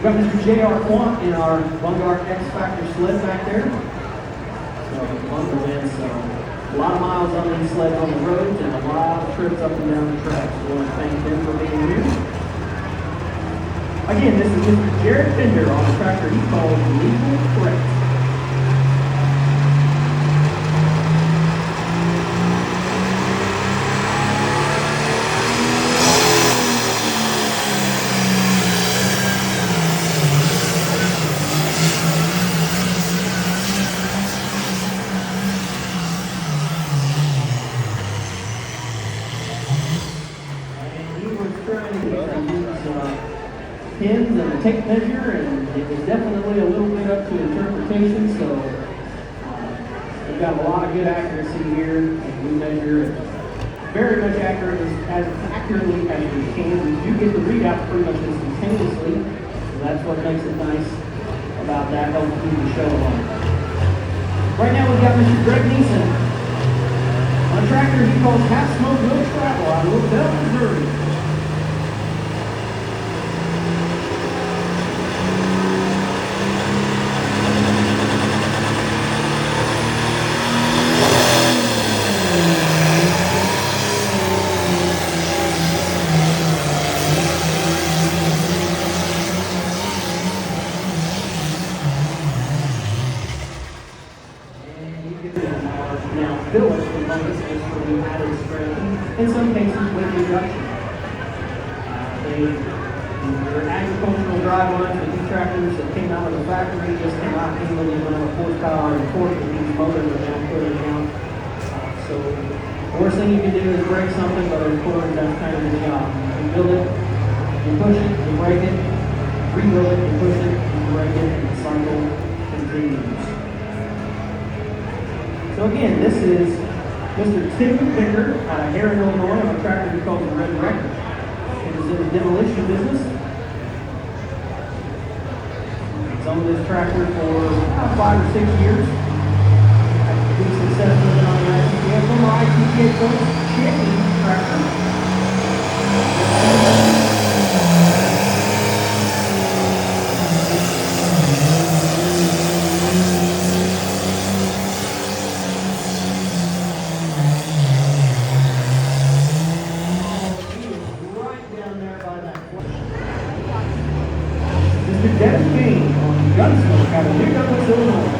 got Mr. J.R. Quant in our Vanguard X Factor sled back there. So, Bunker wins, so a lot of miles on these sleds on the roads and a lot of trips up and down the track. So we want to thank them for being here. Again, this is Mr. Jared Fender on a tractor he calls Legal Correct. Pins and a tape measure, and it was definitely a little bit up to interpretation, so we've got a lot of good accuracy here, and we measure very much as accurately as we can. We do get the readout pretty much instantaneously, so that's what makes it nice about that, helping keep the show on. Right now we've got Mr. Greg Neeson on a tractor he calls Half Smoke No Travel out of Louisville, Missouri. Now, Phillips components is for the added strength, in some cases with reduction. They're agricultural drive lines with these tractors that came out of the factory just cannot handle the amount of horsepower and torque that these motors are now putting out. So, the worst thing you can do is break something, but of course that's kind of the job. You build it, you push it, you break it, rebuild it, you push it, you break it, and the cycle continues. So again, this is Mr. Tim Picker out of Heron, Illinois, on a tractor he calls the Red Wrecker. It is in the demolition business. He's owned this tractor for about 5 or 6 years. Had good success with it on the ITPA. Former ITPA coach, champion tractor. Mr. Dennis Kane on Gunsmoke out of New Douglas, Illinois.